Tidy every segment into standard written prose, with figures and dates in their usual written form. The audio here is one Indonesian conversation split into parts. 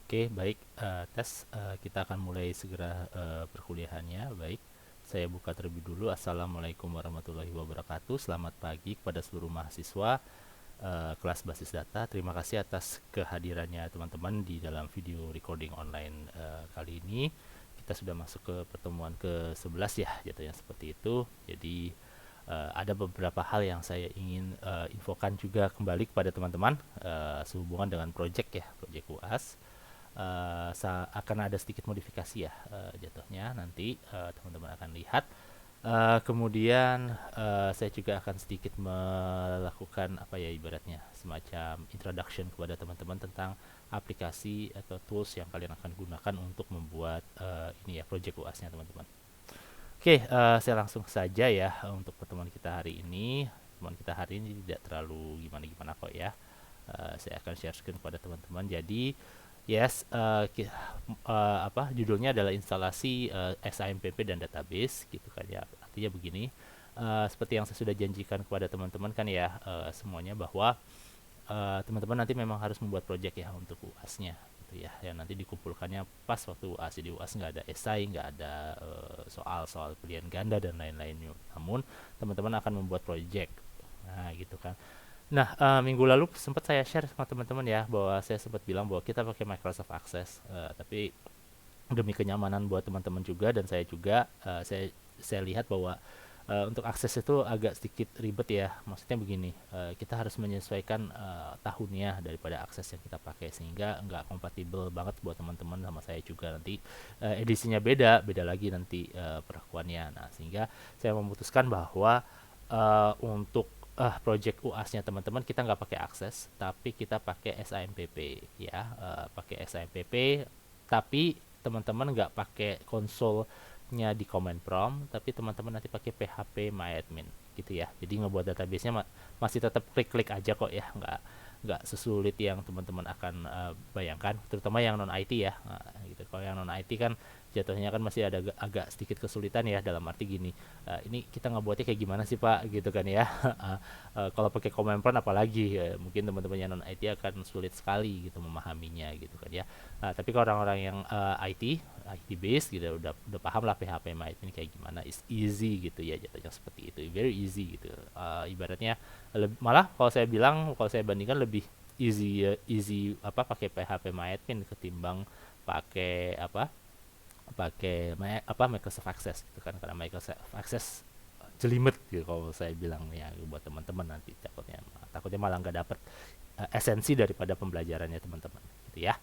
Oke, baik. Kita akan mulai segera perkuliahannya. Baik, saya buka terlebih dulu. Assalamualaikum warahmatullahi wabarakatuh. Selamat pagi kepada seluruh mahasiswa kelas basis data. Terima kasih atas kehadirannya teman-teman di dalam video recording online kali ini. Kita sudah masuk ke pertemuan ke-11 ya, jatuhnya seperti itu. Jadi ada beberapa hal yang saya ingin infokan juga kembali kepada teman-teman sehubungan dengan project ya, project UAS. Akan ada sedikit modifikasi ya jatuhnya nanti teman-teman akan lihat. Kemudian saya juga akan sedikit melakukan apa ya ibaratnya semacam introduction kepada teman-teman tentang aplikasi atau tools yang kalian akan gunakan untuk membuat ini ya project UAS-nya teman-teman. Oke, saya langsung saja ya untuk pertemuan kita hari ini. Pertemuan kita hari ini tidak terlalu gimana-gimana kok ya. Saya akan share screen kepada teman-teman. Jadi, yes, apa judulnya adalah instalasi SAMPP dan database gitu kan ya. Artinya begini, seperti yang saya sudah janjikan kepada teman-teman kan ya semuanya bahwa teman-teman nanti memang harus membuat project ya untuk UAS-nya gitu ya. Yang nanti dikumpulkannya pas waktu UAS. Jadi UAS nggak ada esai, nggak ada soal-soal pilihan ganda dan lain-lainnya. Namun teman-teman akan membuat project. Nah, gitu kan. Nah, minggu lalu sempat saya share sama teman-teman ya bahwa saya sempat bilang bahwa kita pakai Microsoft Access, tapi demi kenyamanan buat teman-teman juga dan saya juga, saya lihat bahwa untuk akses itu agak sedikit ribet ya. Maksudnya begini, kita harus menyesuaikan tahunnya daripada akses yang kita pakai sehingga nggak kompatibel banget buat teman-teman sama saya juga nanti edisinya beda, beda lagi nanti perlakuannya. Nah, sehingga saya memutuskan bahwa untuk project UAS-nya teman-teman kita nggak pakai akses, tapi kita pakai SAMPP ya, pakai SAMPP, tapi teman-teman nggak pakai konsolnya di command prompt, tapi teman-teman nanti pakai PHP MyAdmin gitu ya. Jadi ngebuat database-nya masih tetap klik-klik aja kok ya, nggak sesulit yang teman-teman akan bayangkan, terutama yang non IT ya. Nah, gitu. Kalau yang non IT kan jatuhnya kan masih ada agak sedikit kesulitan ya dalam arti gini, ini kita ngebuatnya kayak gimana sih Pak gitu kan ya. Kalau pakai command prompt apalagi mungkin teman-teman yang non IT akan sulit sekali gitu memahaminya gitu kan ya. Tapi kalau orang-orang yang IT base gitu udah paham lah PHP ini kayak gimana, is easy gitu ya jatuhnya seperti itu, very easy gitu. Ibaratnya malah kalau saya bandingkan lebih easy apa pakai PHP MyAdmin ketimbang pakai apa Microsoft Access gitu kan, karena Microsoft Access jelimet gitu kalau saya bilang ya buat teman-teman nanti takutnya malah nggak dapet esensi daripada pembelajarannya teman-teman gitu ya.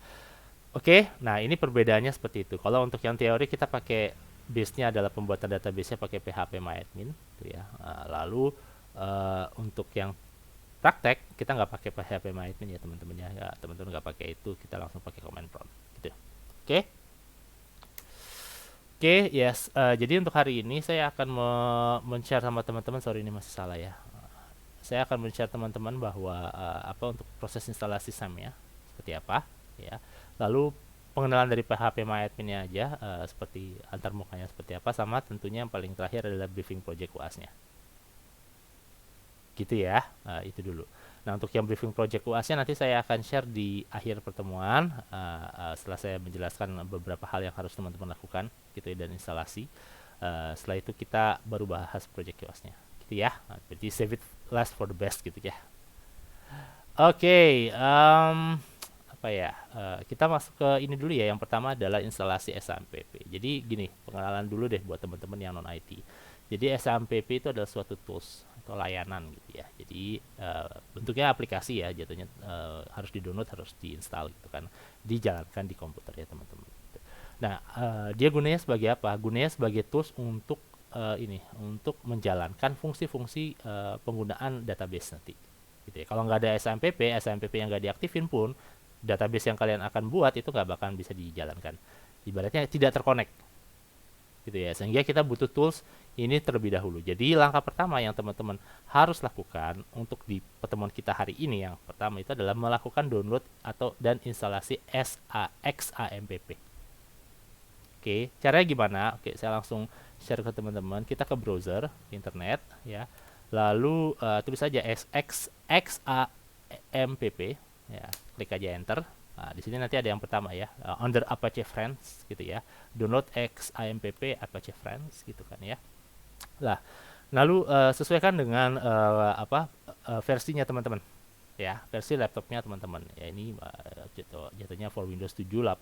Oke, nah ini perbedaannya seperti itu. Kalau untuk yang teori kita pakai base-nya adalah pembuatan database-nya pakai PHP MyAdmin gitu ya. Lalu untuk yang praktek kita nggak pakai PHP MyAdmin ya teman-teman ya. Teman-teman nggak pakai itu, kita langsung pakai command prompt gitu. Oke. Oke, yes. Jadi untuk hari ini saya akan men-share sama teman-teman. Sorry ini masih salah ya. Saya akan men-share teman-teman bahwa apa untuk proses instalasi SAM ya, seperti apa ya. Lalu pengenalan dari PHP MyAdmin-nya aja, seperti antarmukanya seperti apa, sama tentunya yang paling terakhir adalah briefing project UAS-nya. Gitu ya, itu dulu. Nah, untuk yang briefing project UAS-nya nanti saya akan share di akhir pertemuan setelah saya menjelaskan beberapa hal yang harus teman-teman lakukan gitu ya dan instalasi. Setelah itu kita baru bahas project UAS-nya gitu ya. Jadi save it last for the best gitu ya. Oke, apa ya? Kita masuk ke ini dulu ya. Yang pertama adalah instalasi SAMPP. Jadi gini, pengenalan dulu deh buat teman-teman yang non IT. Jadi SAMPP itu adalah suatu tools atau layanan gitu ya. Jadi bentuknya aplikasi ya, jatuhnya harus di-download, harus diinstal gitu kan. Dijalankan di komputer ya teman-teman. Nah, dia gunanya sebagai apa? Gunanya sebagai tools untuk untuk menjalankan fungsi-fungsi penggunaan database nanti. Gitu ya. Kalau nggak ada SAMPP yang nggak diaktifin pun, database yang kalian akan buat itu nggak bakal bisa dijalankan. Ibaratnya tidak terkonek gitu ya, sehingga kita butuh tools ini terlebih dahulu. Jadi langkah pertama yang teman-teman harus lakukan untuk di pertemuan kita hari ini yang pertama itu adalah melakukan download atau dan instalasi XAMPP. Oke, caranya gimana? Oke, saya langsung share ke teman-teman. Kita ke browser internet ya. Lalu tulis aja XAMPP ya. Klik aja enter. Nah, di sini nanti ada yang pertama ya, under Apache Friends gitu ya, download XAMPP Apache Friends gitu kan ya. Lah, lalu sesuaikan dengan versinya teman-teman ya, versi laptopnya teman-teman ya. Ini jatuhnya for Windows 7, 8,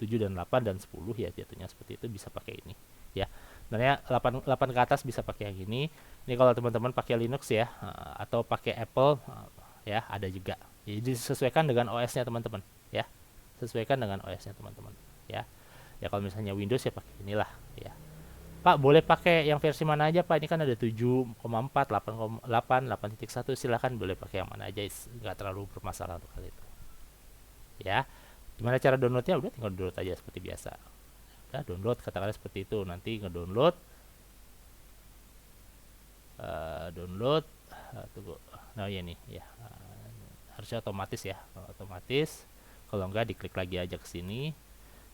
7 dan 8 dan 10 ya, jatuhnya seperti itu, bisa pakai ini ya. Sebenarnya 8 ke atas bisa pakai yang ini. Ini kalau teman-teman pakai Linux ya, atau pakai Apple ya, ada juga. Jadi sesuaikan dengan OS-nya teman-teman ya. Sesuaikan dengan OS-nya teman-teman ya. Ya kalau misalnya Windows ya pakai inilah ya. Pak, boleh pakai yang versi mana aja Pak? Ini kan ada 7,4, 8,8, 8.1, silahkan boleh pakai yang mana aja, nggak terlalu bermasalah untuk hal itu. Ya, gimana cara downloadnya? Udah tinggal download aja seperti biasa. Udah download, katakanlah seperti itu. Nanti ngedownload, download, tunggu. Nah ya nih, ya harusnya otomatis ya, otomatis. Kalau enggak diklik lagi aja ke sini,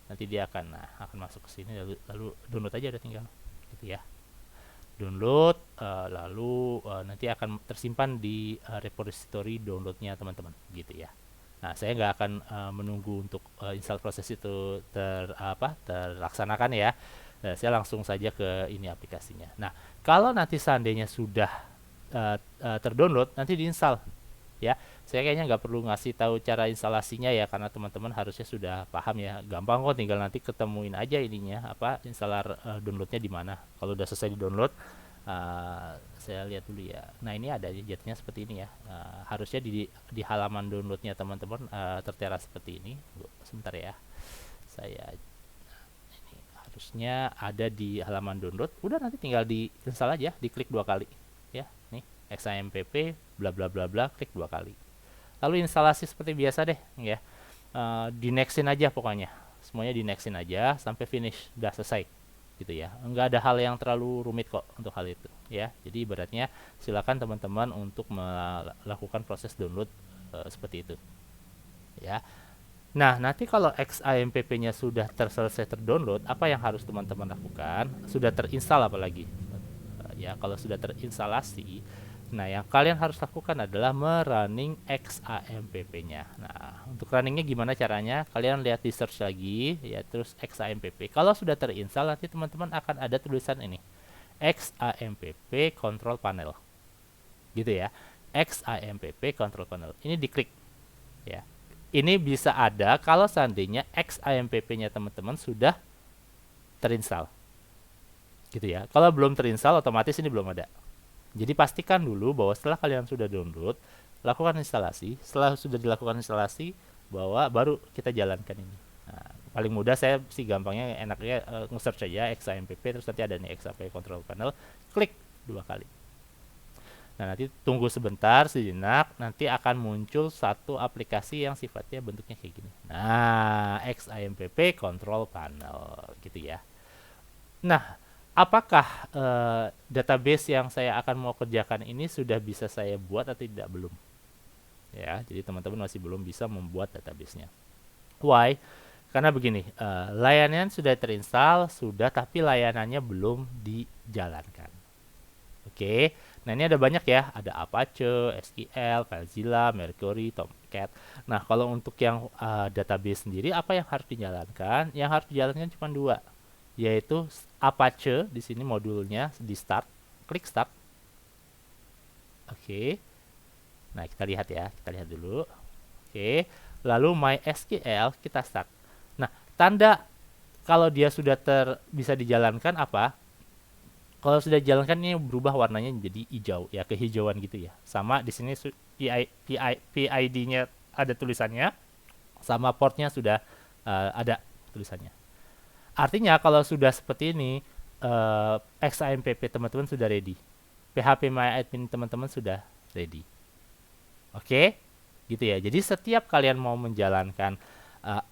nanti dia akan masuk ke sini, lalu download aja, udah tinggal gitu ya. Download, lalu nanti akan tersimpan di repository downloadnya teman-teman gitu ya. Nah, saya nggak akan menunggu untuk install proses itu terlaksanakan ya. Nah, saya langsung saja ke ini aplikasinya. Nah, kalau nanti seandainya sudah terdownload, nanti diinstal ya. Saya kayaknya nggak perlu ngasih tahu cara instalasinya ya, karena teman-teman harusnya sudah paham ya. Gampang kok, tinggal nanti ketemuin aja ininya installer downloadnya di mana. Kalau udah selesai di download, saya lihat dulu ya. Nah, ini ada jadinya seperti ini ya. Harusnya di halaman downloadnya teman-teman tertera seperti ini. Sebentar ya, saya ini harusnya ada di halaman download. Udah, nanti tinggal diinstal aja, diklik 2 kali ya. Nih XAMPP bla bla bla bla, klik 2 kali. Lalu instalasi seperti biasa deh ya. Di nextin aja pokoknya. Semuanya di nextin aja sampai finish, udah selesai gitu ya. Enggak ada hal yang terlalu rumit kok untuk hal itu ya. Jadi ibaratnya silakan teman-teman untuk melakukan proses download seperti itu ya. Nah, nanti kalau XAMPP-nya sudah selesai terdownload, apa yang harus teman-teman lakukan? Sudah terinstall apalagi ya. Kalau sudah terinstalasi, nah yang kalian harus lakukan adalah merunning XAMPP-nya. Nah, untuk runningnya gimana caranya? Kalian lihat di search lagi ya, terus XAMPP. Kalau sudah terinstall, nanti teman-teman akan ada tulisan ini, XAMPP Control Panel gitu ya. XAMPP Control Panel, ini diklik ya. Ini bisa ada kalau seandainya XAMPP-nya teman-teman sudah terinstall gitu ya. Kalau belum terinstall, otomatis ini belum ada. Jadi pastikan dulu bahwa setelah kalian sudah download, lakukan instalasi. Setelah sudah dilakukan instalasi, baru kita jalankan ini. Nah, paling mudah saya sih gampangnya, enaknya nge-search aja XAMPP, terus nanti ada nih XAMPP Control Panel, klik 2 kali. Nah, nanti tunggu sebentar, sejenak, nanti akan muncul satu aplikasi yang sifatnya bentuknya kayak gini. Nah, XAMPP Control Panel gitu ya. Nah, apakah database yang saya akan mau kerjakan ini sudah bisa saya buat atau tidak? Belum ya. Jadi teman-teman masih belum bisa membuat database-nya. Why? Karena begini, layanan sudah terinstall, tapi layanannya belum dijalankan. Oke, nah ini ada banyak ya, ada Apache, SQL, FileZilla, Mercury, Tomcat. Nah, kalau untuk yang database sendiri, apa yang harus dijalankan? Yang harus dijalankan cuma 2, yaitu Apache. Di sini modulnya di start, klik start. Oke, nah kita lihat ya, kita lihat dulu. Oke, lalu MySQL kita start. Nah, tanda kalau dia sudah bisa dijalankan apa? Kalau sudah dijalankan, ini berubah warnanya menjadi hijau ya, kehijauan gitu ya. Sama di sini PID-nya ada tulisannya, sama portnya sudah ada tulisannya. Artinya kalau sudah seperti ini, XAMPP teman-teman sudah ready, phpMyAdmin teman-teman sudah ready. Oke, gitu ya. Jadi setiap kalian mau menjalankan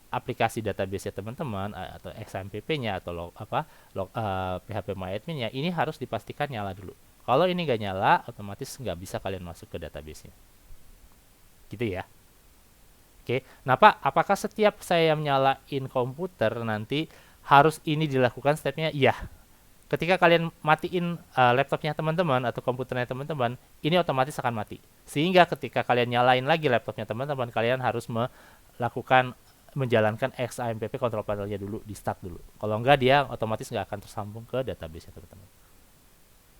aplikasi database teman-teman atau XAMPP-nya atau phpMyAdmin-nya, ini harus dipastikan nyala dulu. Kalau ini nggak nyala, otomatis nggak bisa kalian masuk ke database-nya. Gitu ya. Oke, nah Pak, apakah setiap saya nyalain komputer nanti harus ini dilakukan stepnya? Iya. Ketika kalian matiin laptopnya teman-teman atau komputernya teman-teman, ini otomatis akan mati. Sehingga ketika kalian nyalain lagi laptopnya teman-teman, kalian harus lakukan menjalankan XAMPP control panelnya dulu, di start dulu. Kalau enggak dia otomatis nggak akan tersambung ke database ya teman-teman.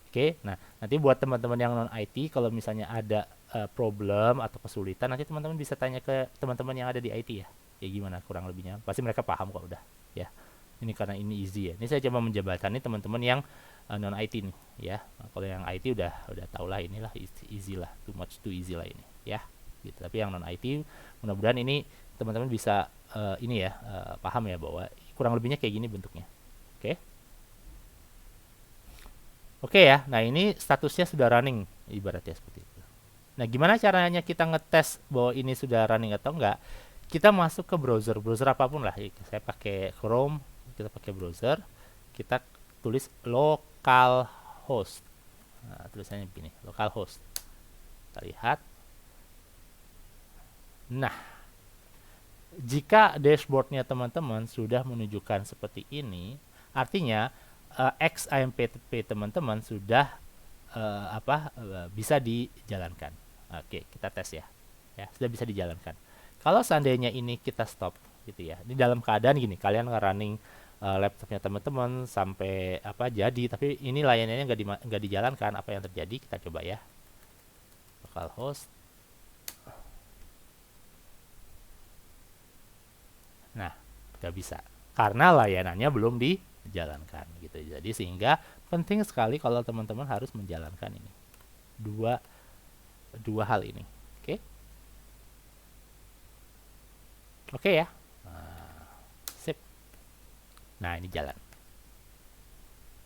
Oke, nah nanti buat teman-teman yang non IT, kalau misalnya ada problem atau kesulitan, nanti teman-teman bisa tanya ke teman-teman yang ada di IT ya. Ya gimana kurang lebihnya, pasti mereka paham kok udah. Ya, ini karena ini easy ya. Ini saya coba menjabarkan nih teman-teman yang non IT nih ya. Nah, kalau yang IT udah tau lah, inilah easy lah, too much too easy lah ini ya. Gitu. Tapi yang non IT mudah-mudahan ini teman-teman bisa ini ya paham ya bahwa kurang lebihnya kayak gini bentuknya. Oke. Oke ya. Nah, ini statusnya sudah running ibaratnya seperti itu. Nah, gimana caranya kita ngetes bahwa ini sudah running atau enggak? Kita masuk ke browser apapun lah. Saya pakai Chrome, kita pakai browser, kita tulis localhost. Nah, tulisannya begini, localhost. Kita lihat. Nah, jika dashboardnya teman-teman sudah menunjukkan seperti ini, artinya XAMPP teman-teman sudah bisa dijalankan. Oke, kita tes ya. Ya, sudah bisa dijalankan. Kalau seandainya ini kita stop gitu ya. Ini dalam keadaan gini, kalian nge-running laptopnya teman-teman sampai jadi, tapi ini layanannya nggak dijalankan, apa yang terjadi? Kita coba ya. Localhost. Nah, nggak bisa karena layanannya belum dijalankan gitu. Jadi sehingga penting sekali kalau teman-teman harus menjalankan ini dua hal ini. Oke. Oke ya. Sip. Nah, ini jalan.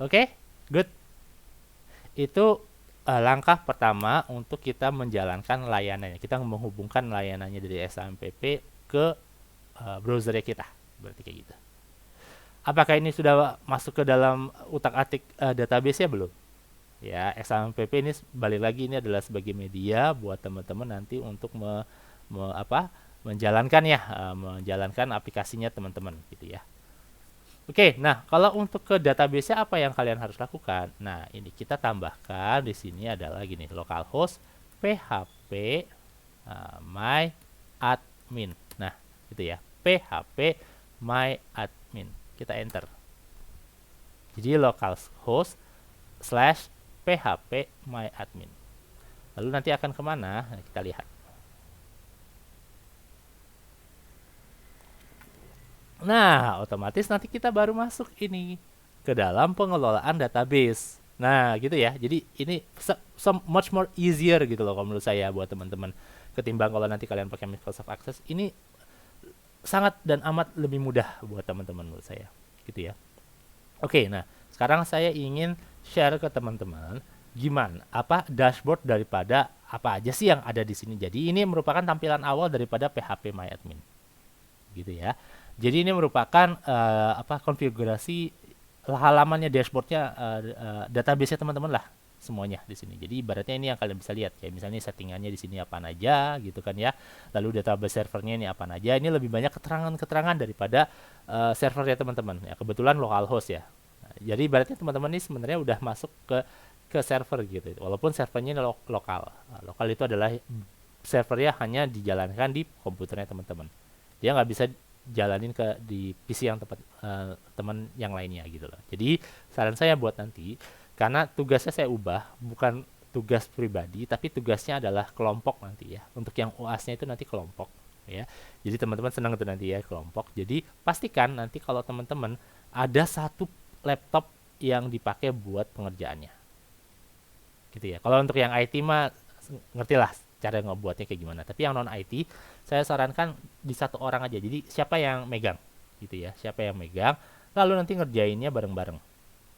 Oke, good. Itu langkah pertama untuk kita menjalankan layanannya. Kita menghubungkan layanannya dari XAMPP ke browsernya kita. Berarti kayak gitu. Apakah ini sudah masuk ke dalam utak-atik database-nya belum? Ya, XAMPP ini balik lagi, ini adalah sebagai media buat teman-teman nanti untuk menjalankan ya, menjalankan aplikasinya teman-teman gitu ya. Oke, nah kalau untuk ke database-nya apa yang kalian harus lakukan? Nah, ini kita tambahkan di sini adalah gini, localhost php my admin. Nah, gitu ya. php my admin. Kita enter. Jadi localhost /php my admin. Lalu nanti akan kemana? Nah, kita lihat. Nah, otomatis nanti kita baru masuk ini ke dalam pengelolaan database. Nah, gitu ya. Jadi ini much more easier gitu loh kalau menurut saya buat teman-teman. Ketimbang kalau nanti kalian pakai Microsoft Access, ini sangat dan amat lebih mudah buat teman-teman menurut saya. Gitu ya. Oke, nah sekarang saya ingin share ke teman-teman gimana dashboard daripada apa aja sih yang ada di sini. Jadi ini merupakan tampilan awal daripada PHP My Admin. Gitu ya. Jadi ini merupakan konfigurasi halamannya, dashboardnya, database-nya teman-teman lah semuanya di sini. Jadi ibaratnya ini yang kalian bisa lihat kayak misalnya settingannya di sini apa aja gitu kan ya. Lalu database servernya ini apa aja. Ini lebih banyak keterangan-keterangan daripada servernya teman-teman. Ya kebetulan localhost ya. Nah, jadi ibaratnya teman-teman ini sebenarnya udah masuk ke server gitu. Walaupun servernya lokal. Nah, lokal itu adalah servernya hanya dijalankan di komputernya teman-teman. Dia nggak bisa jalanin di PC yang teman yang lainnya gitu loh. Jadi saran saya buat nanti, karena tugasnya saya ubah, bukan tugas pribadi, tapi tugasnya adalah kelompok nanti ya. Untuk yang UAS-nya itu nanti kelompok ya. Jadi teman-teman senang itu nanti ya kelompok. Jadi pastikan nanti kalau teman-teman ada satu laptop yang dipakai buat pengerjaannya. Gitu ya. Kalau untuk yang IT mah ngertilah cara ngebuatnya kayak gimana. Tapi yang non IT, saya sarankan di satu orang aja. Jadi siapa yang megang, gitu ya. Siapa yang megang, lalu nanti ngerjainnya bareng-bareng,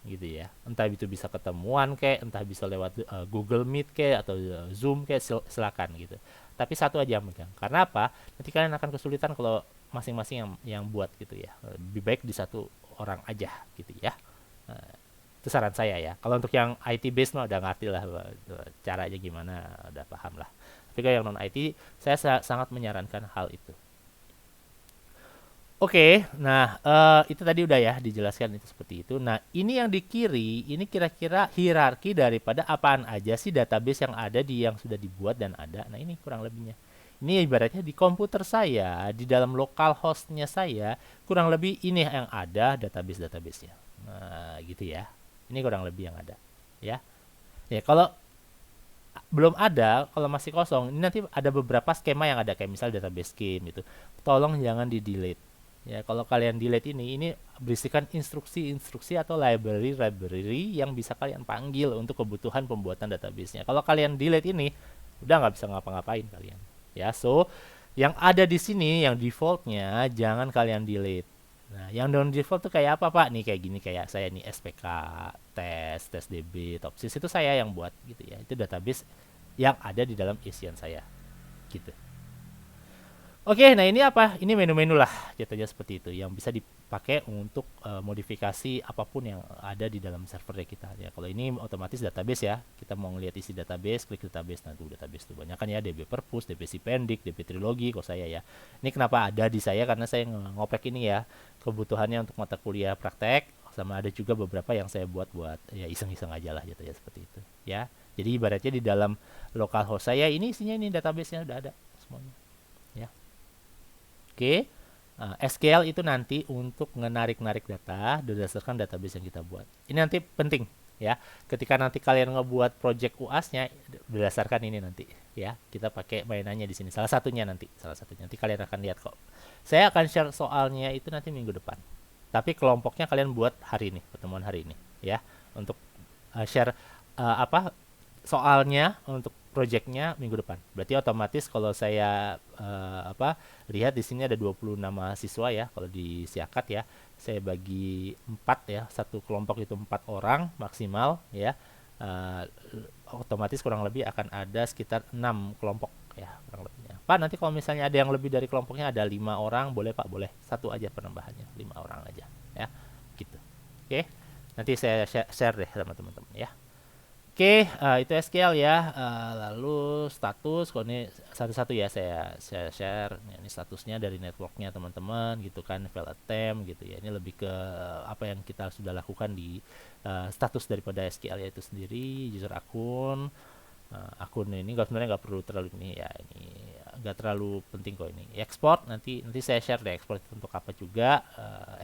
gitu ya. Entah itu bisa ketemuan kayak, entah bisa lewat Google Meet kayak atau Zoom kayak, silakan gitu. Tapi satu aja yang megang. Karena apa? Nanti kalian akan kesulitan kalau masing-masing yang buat gitu ya. Lebih baik di satu orang aja, gitu ya. Itu saran saya ya. Kalau untuk yang IT base mah udah ngerti lah caranya gimana, udah paham lah. Tapi kalau yang non IT, saya sangat menyarankan hal itu. Oke, nah itu tadi udah ya dijelaskan itu seperti itu. Nah ini yang di kiri, ini kira-kira hierarki daripada apaan aja sih database yang ada yang sudah dibuat dan ada. Nah ini kurang lebihnya. Ini ibaratnya di komputer saya, di dalam lokal hostnya saya, kurang lebih ini yang ada database-databasenya. Nah, gitu ya. Ini kurang lebih yang ada, ya. Ya, kalau belum ada, kalau masih kosong, ini nanti ada beberapa skema yang ada kayak misal database scheme gitu. Tolong jangan di delete. Ya, kalau kalian delete ini berisikan instruksi-instruksi atau library-library yang bisa kalian panggil untuk kebutuhan pembuatan database-nya. Kalau kalian delete ini, udah nggak bisa ngapa-ngapain kalian. Ya, so yang ada di sini yang defaultnya jangan kalian delete. Nah, yang non default tuh kayak apa Pak? Nih kayak gini, kayak saya nih SPK, tes DB, Topsys itu saya yang buat gitu ya. Itu database yang ada di dalam isian saya gitu. Oke, nah ini apa? Ini menu-menu lah, jatuhnya seperti itu, yang bisa dipakai untuk modifikasi apapun yang ada di dalam server kita. Ya, kalau ini otomatis database ya, kita mau ngelihat isi database, klik database, nah tuh database tuh banyak kan ya, DB Perpus, DB Sipendik, DB Trilogi, kok saya ya. Ini kenapa ada di saya karena saya ngoprek ini ya, kebutuhannya untuk mata kuliah praktek, sama ada juga beberapa yang saya buat ya iseng-iseng aja lah, jatuhnya seperti itu. Ya, jadi ibaratnya di dalam localhost saya ini isinya ini database-nya udah ada semuanya. Ya. Oke. Nah, SQL itu nanti untuk menarik-narik data berdasarkan database yang kita buat. Ini nanti penting ya. Ketika nanti kalian ngebuat project UAS-nya berdasarkan ini nanti ya. Kita pakai mainannya di sini. Salah satunya nanti. Nanti kalian akan lihat kok. Saya akan share soalnya itu nanti minggu depan. Tapi kelompoknya kalian buat hari ini, pertemuan hari ini ya. Untuk share apa soalnya untuk projectnya minggu depan. Berarti otomatis kalau saya lihat di sini ada 26 mahasiswa ya, kalau di Siakat ya. Saya bagi 4 ya, satu kelompok itu 4 orang maksimal ya. Otomatis kurang lebih akan ada sekitar 6 kelompok ya, kurang lebihnya. Pak, nanti kalau misalnya ada yang lebih dari kelompoknya, ada 5 orang, boleh Pak, boleh. Satu aja penambahannya, 5 orang aja ya. Gitu. Oke. Nanti saya share deh sama teman-teman ya. Oke, itu SQL ya. Lalu status, kalau ini satu-satu ya saya share. Ini statusnya dari networknya teman-teman gitu kan, fail attempt gitu ya. Ini lebih ke apa yang kita sudah lakukan di status daripada SQL ya itu sendiri. User akun, akun ini sebenarnya nggak perlu terlalu ini ya, ini nggak terlalu penting kok ini. Ekspor nanti saya share deh ekspor itu untuk apa juga.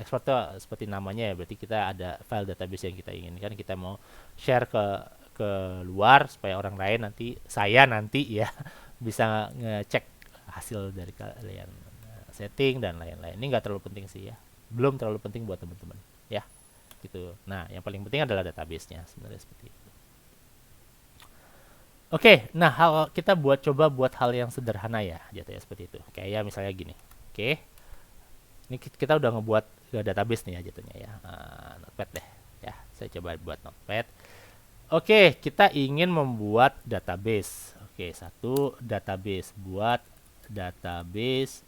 Ekspor itu seperti namanya ya, berarti kita ada file database yang kita inginkan, kita mau share ke luar supaya orang lain nanti ya bisa ngecek hasil dari kalian setting dan lain-lain. Ini nggak terlalu penting sih ya, belum terlalu penting buat teman-teman ya gitu. Nah yang paling penting adalah database-nya sebenarnya seperti itu. Oke, nah kita coba buat hal yang sederhana ya, jatuhnya seperti itu. Kayak misalnya gini. Oke, ini kita udah ngebuat database nih ya jatuhnya ya. Notepad deh ya, saya coba buat notepad. Oke, kita ingin membuat database. Oke, satu database. Buat database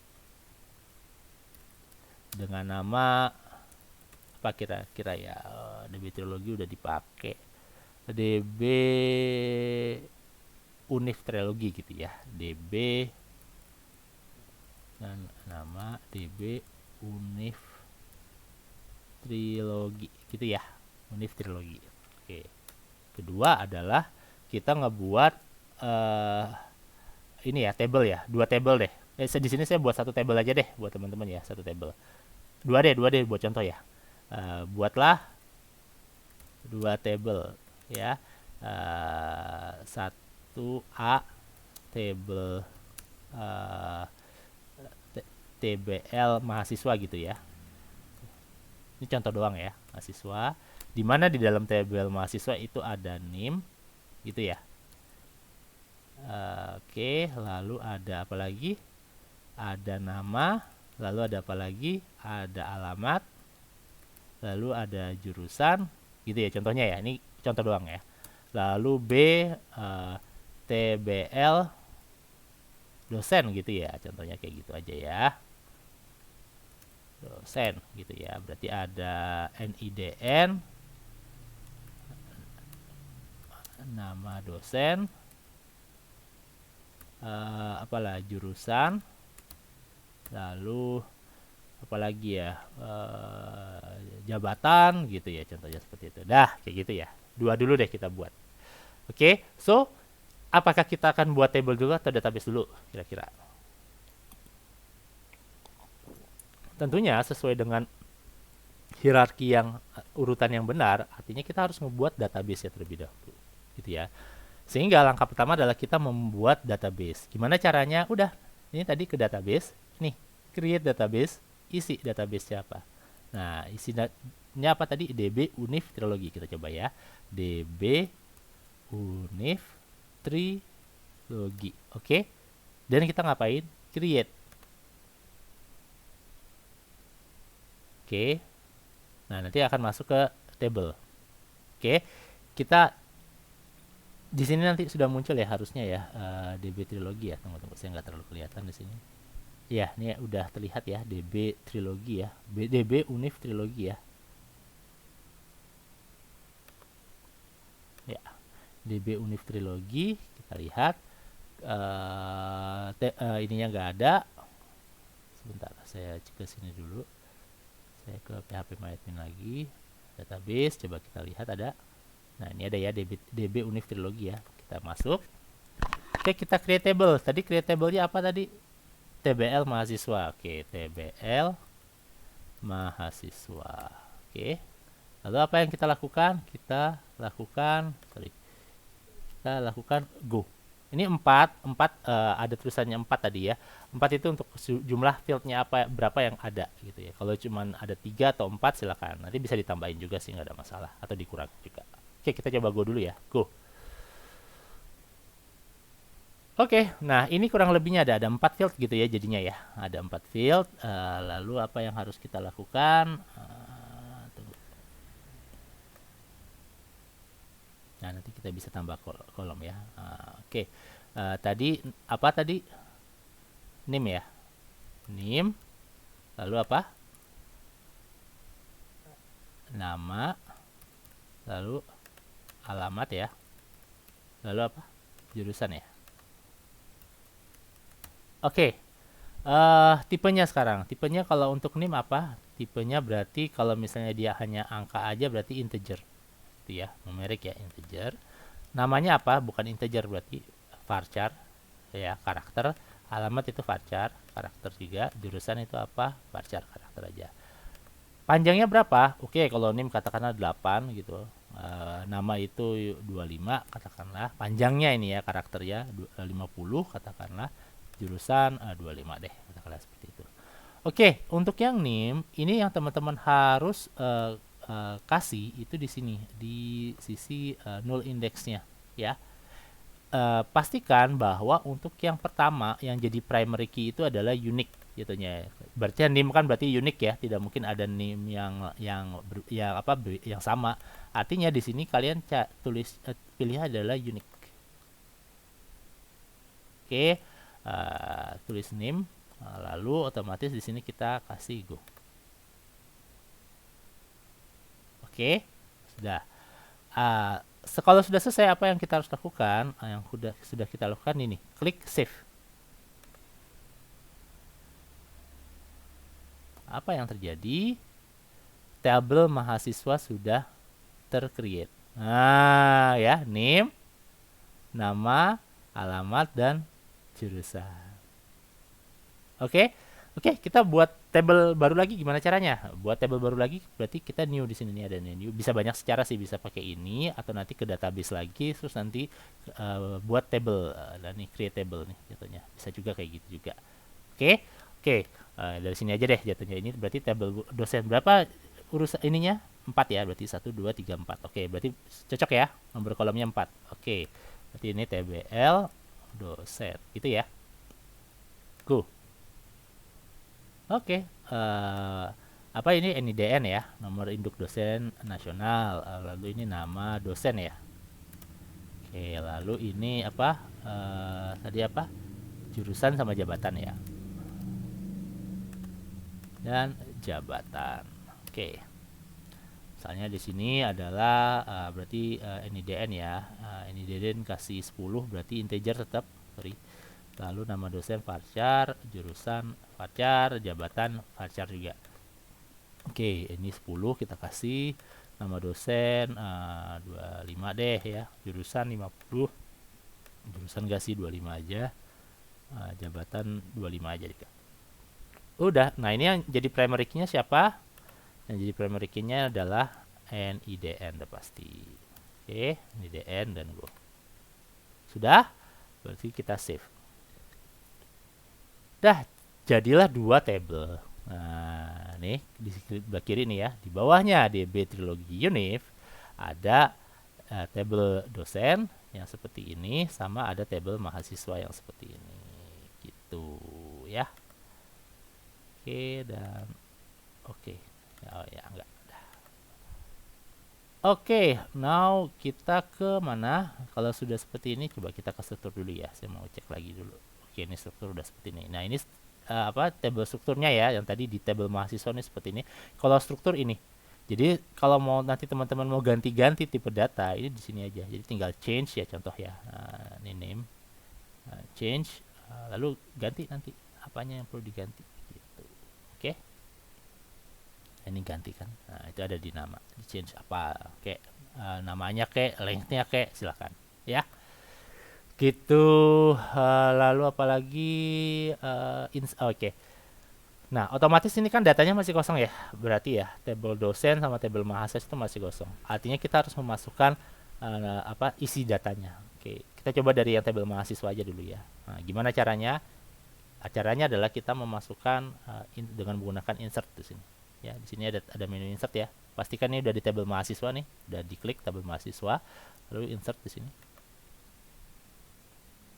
dengan nama apa kira-kira ya? DB Trilogi udah dipakai. DB Univ Trilogi gitu ya. DB dengan nama DB Univ Trilogi gitu ya. Univ Trilogi. Oke. Kedua adalah kita ngebuat ini ya, table ya, 2 table deh. Di sini saya buat 1 table aja deh buat teman-teman ya, 1 table. 2 deh buat contoh ya. Buatlah 2 table ya. 1A table TBL mahasiswa gitu ya. Ini contoh doang ya, mahasiswa. Di mana di dalam tabel mahasiswa itu ada NIM gitu ya. Oke, lalu ada apa lagi? Ada nama, lalu ada apa lagi? Ada alamat, lalu ada jurusan gitu ya contohnya ya. Ini contoh doang ya. Lalu B TBL dosen gitu ya, contohnya kayak gitu aja ya. Dosen gitu ya. Berarti ada NIDN, nama dosen, apalah jurusan, lalu apalagi ya, jabatan gitu ya, contohnya seperti itu. Dah kayak gitu ya. 2 dulu deh kita buat. Oke, so apakah kita akan buat table dulu atau database dulu kira-kira? tentunya sesuai dengan hierarki yang urutan yang benar, artinya kita harus membuat database ya terlebih dahulu, gitu ya. Sehingga langkah pertama adalah kita membuat database. Gimana caranya? Udah, ini tadi ke database, nih, create database, isi database siapa. Nah, isinya apa tadi? DB Univ Trilogi. Kita coba ya. DB Univ Trilogi. Oke. Dan kita ngapain? Create. Oke. Nah, nanti akan masuk ke table. Oke. Kita di sini nanti sudah muncul ya harusnya ya DB Trilogi ya. Tunggu, saya nggak terlalu kelihatan di sini. Ya, ini udah terlihat ya DB Trilogi ya. DB Univ Trilogi ya. Ya, DB Univ Trilogi kita lihat ininya nggak ada. Sebentar, saya cek ke sini dulu. Saya ke PHP MyAdmin lagi, database, coba kita lihat ada. Nah, ini ada ya DB Univ Trilogi ya. Kita masuk. Oke, kita create table. Tadi create table-nya apa tadi? TBL mahasiswa. Oke, TBL mahasiswa. Oke. Lalu apa yang kita lakukan? Kita lakukan go. Ini 4 ada tulisannya 4 tadi ya. 4 itu untuk jumlah fieldnya berapa yang ada gitu ya. Kalau cuma ada 3 atau 4 silakan. Nanti bisa ditambahin juga sih, nggak ada masalah, atau dikurang juga. Oke, kita coba go dulu ya. Go. Oke, nah ini kurang lebihnya ada 4 field gitu ya jadinya ya. Ada 4 field. Lalu apa yang harus kita lakukan? Nah, nanti kita bisa tambah kolom ya. Oke. Tadi apa tadi? Name ya. Name. Lalu apa? Nama. Lalu alamat ya. Lalu apa? Jurusan ya. Oke. Tipenya sekarang. Tipenya kalau untuk name apa? Tipenya berarti kalau misalnya dia hanya angka aja berarti integer. Itu ya, numerik ya, integer. Namanya apa? Bukan integer berarti varchar ya, karakter. Alamat itu varchar, karakter juga. Jurusan itu apa? Varchar, karakter aja. Panjangnya berapa? Oke, kalau name katakanlah 8 gitu. Nama itu 25 katakanlah. Panjangnya ini ya, karakternya 50 katakanlah. Jurusan 25 deh, katakanlah seperti itu. Oke, untuk yang name ini yang teman-teman harus kasih itu di sini di sisi null indexnya ya. Pastikan bahwa untuk yang pertama yang jadi primary key itu adalah unique gitunya. Berarti name kan berarti unique ya, tidak mungkin ada name yang sama. Artinya di sini kalian pilih adalah unique. Oke, tulis name, lalu otomatis di sini kita kasih go. Oke, sudah. Kalau sudah selesai, apa yang kita harus lakukan? Yang sudah kita lakukan ini, klik save. Apa yang terjadi? Tabel mahasiswa sudah tercreate. Nah, ya, name, nama, alamat, dan jurusan. Oke. Oke, kita buat table baru lagi. Gimana caranya? Buat table baru lagi berarti kita new di sini nih, ada new. Bisa banyak secara sih, bisa pakai ini atau nanti ke database lagi terus nanti buat table dan nih create table nih jatuhnya. Bisa juga kayak gitu juga. Oke. Oke. Dari sini aja deh jatuhnya. Ini berarti table dosen berapa urusan ininya? 4 ya, berarti 1 2 3 4. Oke, berarti cocok ya. Nomor kolomnya 4. Oke. Berarti ini TBL dosen. Gitu ya. Go. Oke, apa ini NIDN ya, nomor induk dosen nasional. Lalu ini nama dosen ya. Oke, lalu ini apa? Tadi apa? Jurusan sama jabatan ya. Dan jabatan. Oke. Misalnya di sini adalah berarti NIDN ya. NIDN kasih 10 berarti integer tetap. Sorry. Lalu nama dosen varchar, jurusan varchar, jabatan varchar juga. Oke, ini 10 kita kasih. Nama dosen 25 deh ya. Jurusan 50. Jurusan kasih 25 aja. Jabatan 25 aja juga. Udah. Nah, ini yang jadi primary key-nya siapa? Yang jadi primary key-nya adalah NIDN udah pasti. Oke, NIDN dan go. Sudah? Berarti kita save. Dah, jadilah dua table. Nah, nih di sebelah kiri nih ya, di bawahnya DB Trilogy Univ ada table dosen yang seperti ini, sama ada table mahasiswa yang seperti ini, gitu ya. Oke, dan oke. Oh ya, enggak. Oke, now kita ke mana? Kalau sudah seperti ini, coba kita ke struktur dulu ya. Saya mau cek lagi dulu. Oke, ini struktur udah seperti ini. Nah, ini apa table strukturnya ya, yang tadi di table mahasiswa ini seperti ini. Kalau struktur ini, jadi kalau mau nanti teman-teman mau ganti-ganti tipe data, ini di sini aja. Jadi tinggal change ya, contoh ya. Ini name, change, lalu ganti nanti apanya yang perlu diganti. Gitu. Oke. Ini ganti kan, nah itu ada di nama, di change apa kayak namanya kayak lengthnya kayak silakan ya, gitu. Lalu apalagi oke. Nah, otomatis ini kan datanya masih kosong ya, berarti ya table dosen sama table mahasiswa itu masih kosong, artinya kita harus memasukkan apa isi datanya. Oke, kita coba dari yang table mahasiswa aja dulu ya. Nah, gimana caranya? Caranya adalah kita memasukkan dengan menggunakan insert di sini. Ya, di sini ada menu insert ya. Pastikan ini udah di table mahasiswa nih, udah diklik table mahasiswa, lalu insert di sini.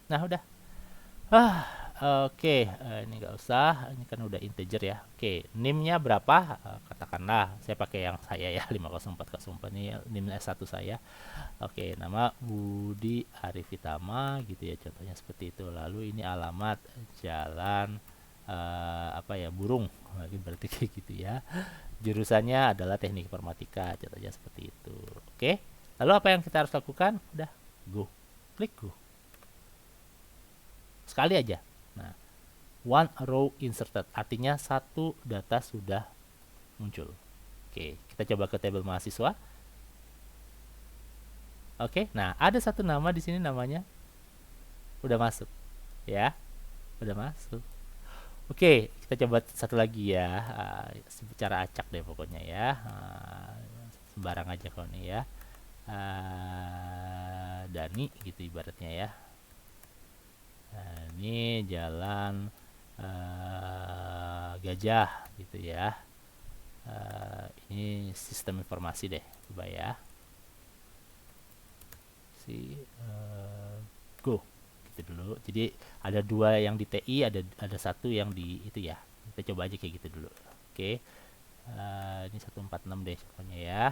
Nah, udah. Oke, ini nggak usah, ini kan udah integer ya. Oke, NIM-nya berapa? Katakanlah saya pakai yang saya ya, 50404 ini NIM S1 saya. Oke, nama Budi Arifitama gitu ya, contohnya seperti itu. Lalu ini alamat Jalan apa ya, Burung, berarti kayak gitu ya. Jurusannya adalah Teknik Informatika, contohnya seperti itu. Oke, lalu apa yang kita harus lakukan? Udah, go, klik go, sekali aja. Nah, one row inserted, artinya satu data sudah muncul. Oke, kita coba ke table mahasiswa. Oke, nah ada satu nama di sini, namanya udah masuk ya, udah masuk. Oke, kita coba satu lagi ya, secara acak deh pokoknya ya, sembarang aja kalau nih ya, Dani gitu ibaratnya ya. Ini jalan Gajah gitu ya. Ini sistem informasi deh, coba ya. Go gitu dulu. Jadi ada dua yang di TI, ada satu yang di itu ya. Kita coba aja kayak gitu dulu. Oke. Ini 146 deh pokoknya ya.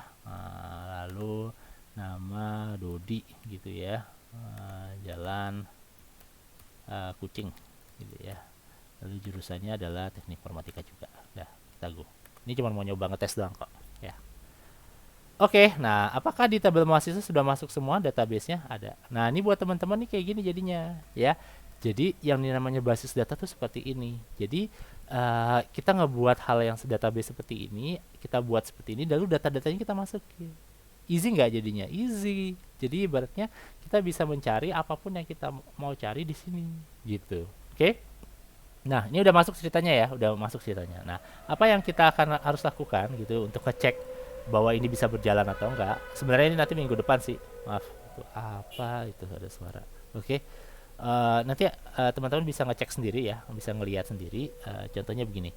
Lalu nama Dodi gitu ya. Jalan Kucing gitu ya. Lalu jurusannya adalah Teknik Informatika juga. Udah, kita go. Ini cuma mau nyoba ngetes doang kok ya. Oke, nah apakah di tabel mahasiswa sudah masuk semua database-nya? Ada. Nah, ini buat teman-teman nih kayak gini jadinya ya. Jadi yang namanya basis data tuh seperti ini. Jadi kita ngebuat hal yang database seperti ini, kita buat seperti ini, lalu data-datanya kita masukin. Easy nggak jadinya? Easy. Jadi ibaratnya kita bisa mencari apapun yang kita mau cari di sini, gitu. Oke? Nah, ini udah masuk ceritanya ya, udah masuk ceritanya. Nah, apa yang kita akan harus lakukan gitu untuk ngecek bahwa ini bisa berjalan atau enggak? Sebenarnya ini nanti minggu depan sih. Maaf, itu apa itu ada suara. Oke. Nanti teman-teman bisa ngecek sendiri ya, bisa ngelihat sendiri. Contohnya begini.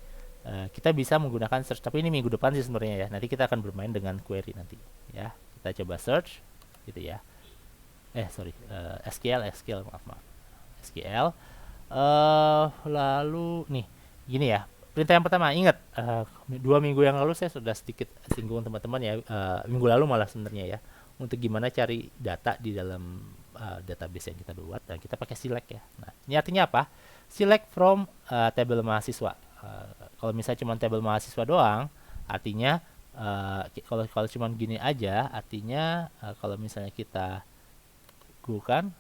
Kita bisa menggunakan search, tapi ini minggu depan sih sebenarnya ya. Nanti kita akan bermain dengan query nanti ya. Kita coba search gitu ya. Sorry, SQL, maaf. SQL. Lalu nih gini ya, perintah yang pertama ingat, 2 minggu yang lalu saya sudah sedikit singgung teman-teman ya, minggu lalu malah sebenarnya ya, untuk gimana cari data di dalam database yang kita buat, dan kita pakai select ya. Nah, ini artinya apa? Select from table mahasiswa. Kalau misalnya cuma table mahasiswa doang, artinya kalau cuma gini aja, artinya kalau misalnya kita go kan,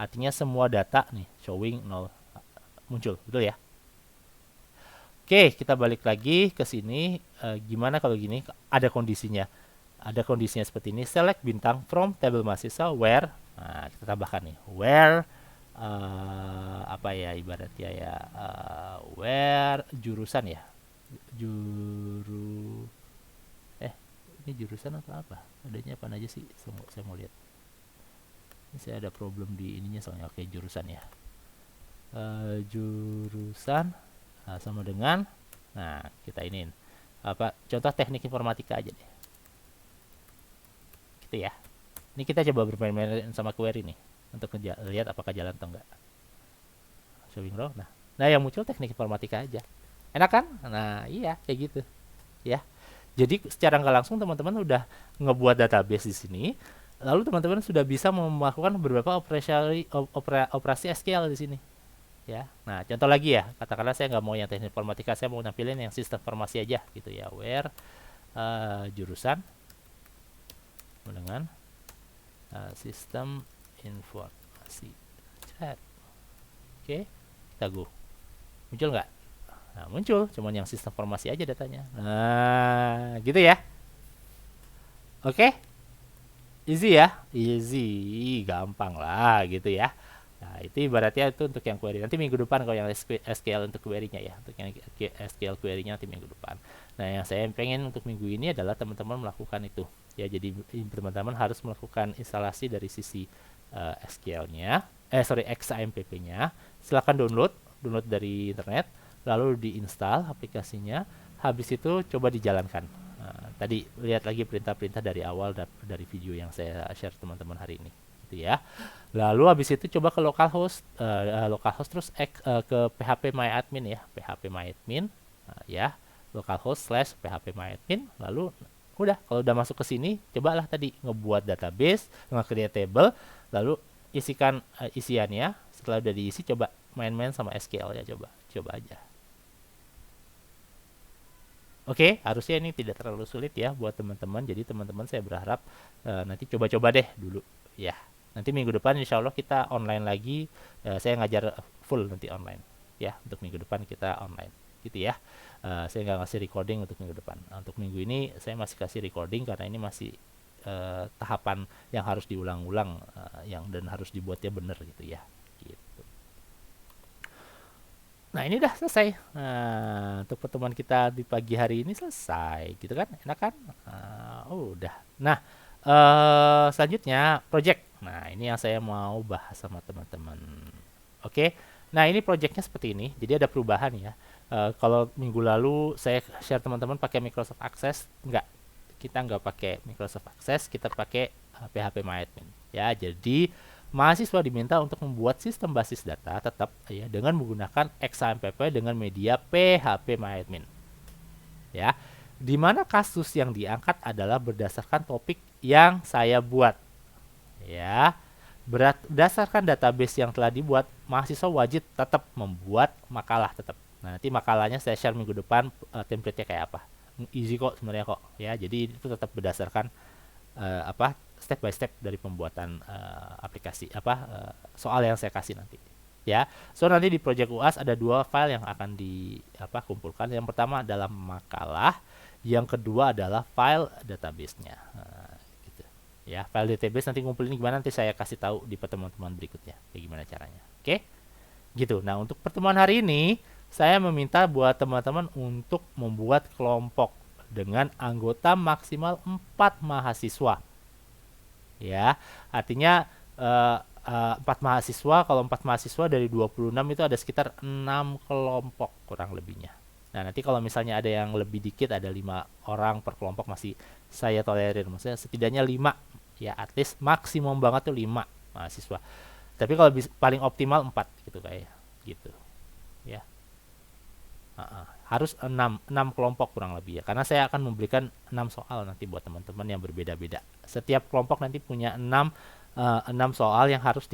artinya semua data nih showing 0 muncul, betul ya? Oke, kita balik lagi ke sini. Gimana kalau gini? Ada kondisinya. Ada kondisinya seperti ini. Select bintang from table mahasiswa where. Nah, kita tambahkan nih. Where apa ya ibaratnya ya? Where daftar jurusan ya. Juru ini jurusan atau apa? Adanya apa aja sih? Saya mau lihat. Ini saya ada problem di ininya soalnya. Oke, jurusan ya. Jurusan sama dengan, nah kita iniin apa, contoh teknik informatika aja deh, gitu ya. Ini kita coba bermain-main sama query nih untuk lihat apakah jalan atau enggak. Showing row, nah yang muncul teknik informatika aja, enak kan? Nah iya kayak gitu ya. Jadi secara nggak langsung teman-teman udah ngebuat database di sini, lalu teman-teman sudah bisa melakukan beberapa operasi SQL di sini. Ya, nah contoh lagi ya, katakanlah saya nggak mau yang teknik informatika, saya mau nampilin yang sistem informasi aja gitu ya, where jurusan dengan sistem informasi. Oke, kita go, muncul nggak? Nah muncul, cuman yang sistem informasi aja datanya. Nah gitu ya. Oke, easy ya, easy, gampang lah gitu ya. Nah, itu ibaratnya itu untuk yang query. Nanti minggu depan kalau yang SQL untuk query-nya ya. Untuk yang SQL query-nya nanti minggu depan. Nah, yang saya pengen untuk minggu ini adalah teman-teman melakukan itu. Ya, jadi teman-teman harus melakukan instalasi dari sisi SQL-nya. XAMPP-nya. Silakan download dari internet, lalu diinstal aplikasinya. Habis itu coba dijalankan. Nah, tadi lihat lagi perintah-perintah dari awal dari video yang saya share teman-teman hari ini. Gitu ya. Lalu habis itu coba ke localhost terus ke phpMyAdmin ya, phpMyAdmin ya, localhost/phpMyAdmin. Lalu udah, kalau udah masuk ke sini, cobalah tadi ngebuat database, nge-create table, lalu isikan isiannya. Setelah udah diisi, coba main-main sama SQL ya, coba aja. Oke, harusnya ini tidak terlalu sulit ya buat teman-teman. Jadi teman-teman saya berharap nanti coba-coba deh dulu ya. Nanti minggu depan insya Allah kita online lagi. Saya ngajar full nanti online ya. Untuk minggu depan kita online gitu ya. Saya nggak ngasih recording untuk minggu depan. Untuk minggu ini saya masih kasih recording karena ini masih tahapan yang harus diulang-ulang dan harus dibuatnya benar gitu ya. Gitu. Nah ini udah selesai. Nah, untuk pertemuan kita di pagi hari ini selesai gitu kan, enak kan? Udah. Nah selanjutnya project. Nah ini yang saya mau bahas sama teman-teman. Oke. Nah ini projectnya seperti ini. Jadi ada perubahan ya. Kalau minggu lalu saya share teman-teman pakai Microsoft Access, kita nggak pakai Microsoft Access, kita pakai phpMyAdmin. Ya jadi mahasiswa diminta untuk membuat sistem basis data tetap ya dengan menggunakan XAMPP dengan media phpMyAdmin. Ya. Di mana kasus yang diangkat adalah berdasarkan topik yang saya buat. Ya. Berdasarkan database yang telah dibuat, mahasiswa wajib tetap membuat makalah tetap. Nah, nanti makalahnya saya share minggu depan template-nya kayak apa. Easy kok sebenarnya kok ya. Jadi itu tetap berdasarkan step by step dari pembuatan aplikasi soal yang saya kasih nanti ya. So nanti di project UAS ada 2 file yang akan kumpulkan. Yang pertama adalah makalah, yang kedua adalah file database-nya. Gitu ya. File database nanti ngumpulin gimana, nanti saya kasih tahu di pertemuan-pertemuan berikutnya kayak gimana caranya. Oke, gitu. Nah untuk pertemuan hari ini saya meminta buat teman-teman untuk membuat kelompok dengan anggota maksimal 4 mahasiswa. Ya, artinya 4 mahasiswa, kalau 4 mahasiswa dari 26 itu ada sekitar 6 kelompok kurang lebihnya. Nah, nanti kalau misalnya ada yang lebih dikit, ada 5 orang per kelompok masih saya tolerir. Maksudnya setidaknya 5. Ya, at least maksimum banget tuh 5 mahasiswa. Tapi kalau paling optimal 4 gitu kayak gitu. Ya. Harus 6 kelompok kurang lebih ya. Karena saya akan memberikan 6 soal nanti buat teman-teman yang berbeda-beda. Setiap kelompok nanti punya 6 soal yang harus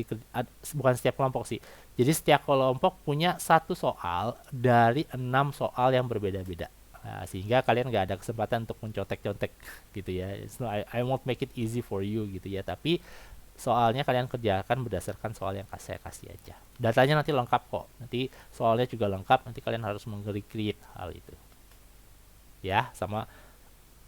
bukan setiap kelompok sih. Jadi setiap kelompok punya 1 soal dari 6 soal yang berbeda-beda. Nah, sehingga kalian nggak ada kesempatan untuk mencontek-contek gitu ya. So, I won't make it easy for you gitu ya. Tapi soalnya kalian kerjakan berdasarkan soal yang saya kasih aja. Datanya nanti lengkap kok. Nanti soalnya juga lengkap. Nanti kalian harus meng-create hal itu. Ya, sama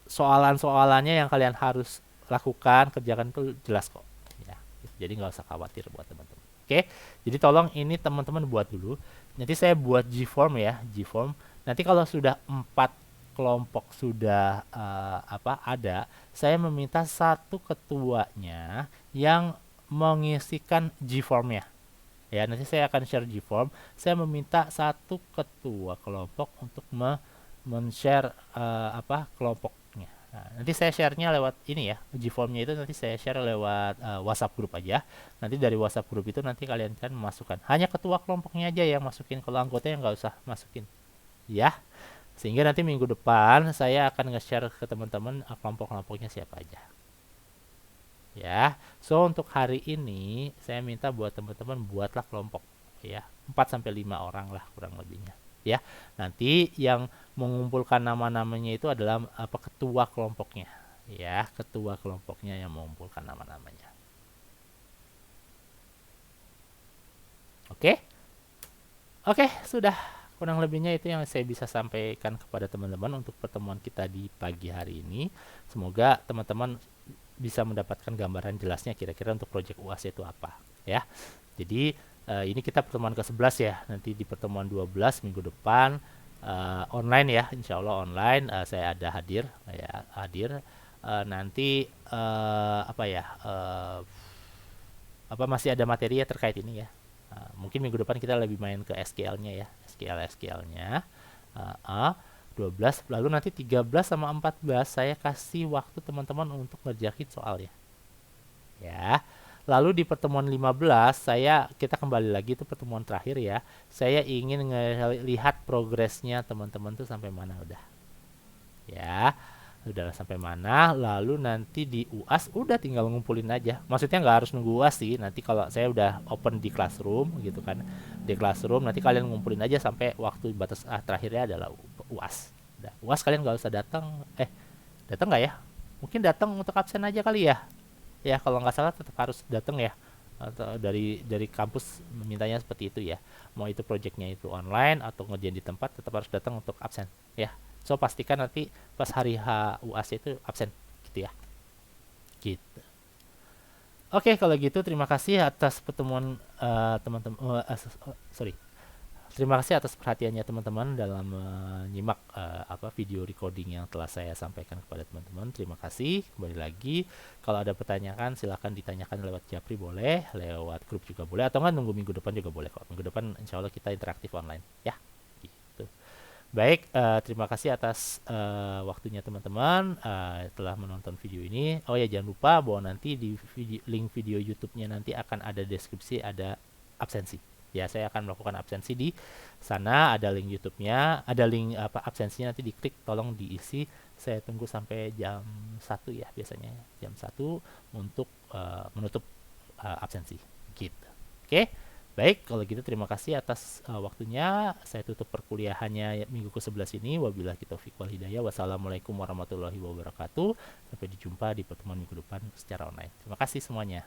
soalan-soalannya yang kalian harus lakukan, kerjakan itu jelas kok. Ya, jadi nggak usah khawatir buat teman-teman. Oke, jadi tolong ini teman-teman buat dulu. nanti saya buat G-form ya, G-form. Nanti kalau sudah 4 kelompok sudah ada, saya meminta satu ketuanya yang mengisikan G-formnya. Ya, nanti saya akan share G-form. Saya meminta satu ketua kelompok untuk men-share kelompoknya. Nah, nanti saya share-nya lewat ini ya, G-formnya itu nanti saya share lewat WhatsApp grup aja. Nanti dari WhatsApp grup itu nanti kalian kan masukkan. Hanya ketua kelompoknya aja yang masukin, kalau anggotanya nggak usah masukin. Ya, sehingga nanti minggu depan saya akan nge-share ke teman-teman kelompok-kelompoknya siapa aja. Ya, so untuk hari ini saya minta buat teman-teman buatlah kelompok ya, 4 sampai 5 orang lah kurang lebihnya. Ya, nanti yang mengumpulkan nama-namanya itu adalah ketua kelompoknya. Ya, ketua kelompoknya yang mengumpulkan nama-namanya. Oke? Oke, sudah. Kurang lebihnya itu yang saya bisa sampaikan kepada teman-teman untuk pertemuan kita di pagi hari ini. Semoga teman-teman bisa mendapatkan gambaran jelasnya kira-kira untuk proyek UAS itu apa ya. Jadi ini kita pertemuan ke-11 ya. Nanti di pertemuan 12 minggu depan online ya, insya Allah online. Saya ada hadir ya, hadir. Nanti masih ada materi ya terkait ini ya. Mungkin minggu depan kita lebih main ke SQL-nya ya, SQL-nya. 12, lalu nanti 13 sama 14 saya kasih waktu teman-teman untuk ngerjain soal ya. Ya. Lalu di pertemuan 15 kita kembali lagi, itu pertemuan terakhir ya. Saya ingin ngelihat progresnya teman-teman tuh sampai mana udah. Ya. Udah sampai mana, lalu nanti di UAS udah tinggal ngumpulin aja. Maksudnya nggak harus nunggu UAS sih. Nanti kalau saya udah open di Classroom gitu kan, di Classroom nanti kalian ngumpulin aja sampai waktu batas terakhirnya adalah UAS. Udah, UAS kalian nggak usah datang. Datang nggak ya? Mungkin datang untuk absen aja kali ya. Ya kalau nggak salah tetap harus datang ya. Atau dari kampus memintanya seperti itu ya. Mau itu projectnya itu online atau ngerjain di tempat, tetap harus datang untuk absen ya. So pastikan nanti pas hari H UAS itu absen gitu ya. Gitu. Oke, kalau gitu terima kasih atas pertemuan teman-teman. Sorry. Terima kasih atas perhatiannya teman-teman dalam menyimak video recording yang telah saya sampaikan kepada teman-teman. Terima kasih. Kembali lagi, kalau ada pertanyaan silahkan ditanyakan lewat Japri boleh, lewat grup juga boleh, atau nggak nunggu minggu depan juga boleh kok. Minggu depan insya Allah kita interaktif online ya. Gitu. Baik, terima kasih atas waktunya teman-teman telah menonton video ini. Oh ya, jangan lupa bahwa nanti di link video YouTube-nya nanti akan ada deskripsi, ada absensi. Ya, saya akan melakukan absensi di sana, ada link YouTube-nya, ada link absensinya, nanti diklik, tolong diisi. Saya tunggu sampai jam 1 ya, biasanya jam 1 untuk menutup absensi gitu. Oke. Baik, kalau gitu terima kasih atas waktunya. Saya tutup perkuliahannya minggu ke-11 ini. Wabillahi taufiq wal hidayah. Wassalamualaikum warahmatullahi wabarakatuh. Sampai dijumpa di pertemuan minggu depan secara online. Terima kasih semuanya.